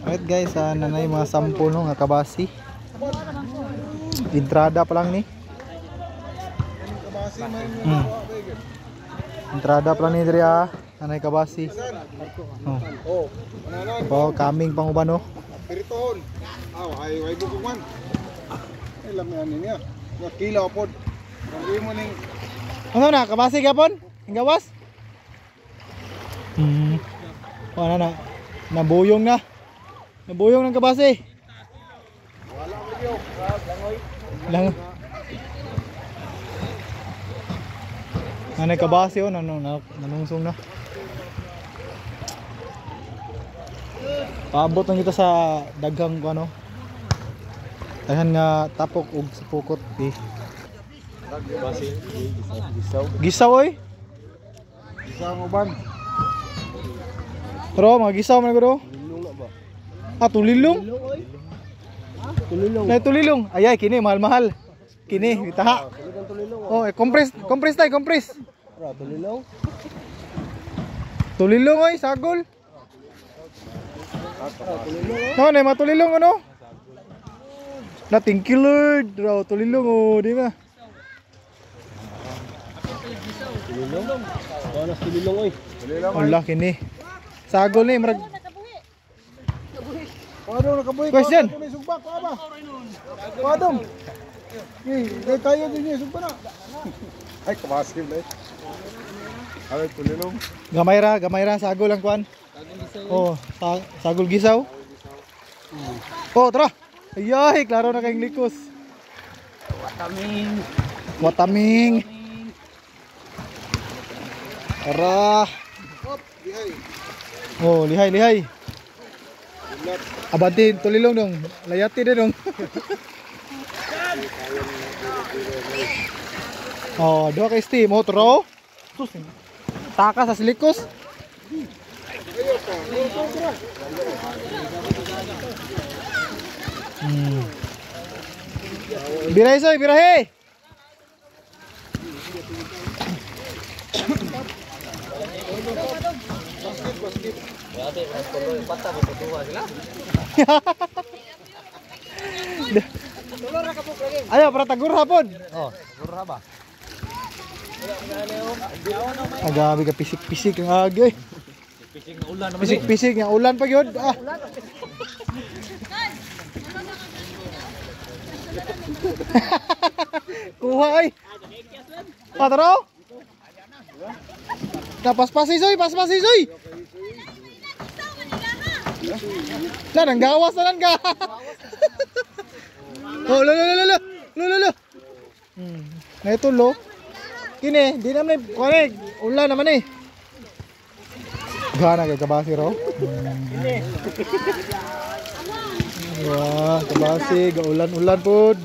Alright guys, nanay mga sampo no nga kabasi. Entrada pa lang ni. Entrada pa lang ni diri nanay kabasi. Oh. Oh, kaming panguban no. Piritohon. Ay bukuman. Ay lang yan niya. Nga kilaw pod. Ang imo ning ano na kabasi gapon? Gawas? Wala na. Nabuyong na. Nabuyong ng kabasi. wala mo yo. Langoy. Lang. Nanay kabasi oh, nanungsong na. Paabot lang kita sa daghang ano. Dahan nga tapok ug sa pukot eh. Kabasi. Gisaw. Gisaw oy. Gisaw mo ban. Pero mga gisaw man guro. Tulilong na ba? Tulilong. Tulilong. Na tulilong. Ayay kini mahal-mahal. Kini itaha. Oh, compress tay, compress. Tulilong. Tulilong oy, sagol. No, na matulilong ano? Na thank you Lord. Raw tulilong oh, di ba? Tulilong. Wala tulilong oy. Tulilong. Wala kini. Sagol ni marag. Paano nakabuhi? Question. Sugbak pa ba? Paano? Eh, tayo din niya sugba na. Ay, kabasi ba? Ay, tulilong. Gamay ra sagol ang kuan. Oh, sagol gisaw. Oh, tara. Ayay, klaro na kayong likos. Wataming. Tara. Oh, lihay. Abantin, tulilong dong. Layati din dong. Oh, dua kay steam. Oh, tro. Taka sa silikos. Birahe soy, birahe. Ayo, para tagur hapon. Oh, gurha ba? Agabi ka pisik-pisik ang agi. Pising na ulan naman. Pisik-pisik nga ulan pa gyud. Kuha ay. Patro? Paspasi soy. Lah nang gawas na lang ka. Oh, lo. Na ito lo. Kini, di naman kuan ulan naman eh. Gana kay kabasi raw. Wah, kabasi gaulan-ulan pod.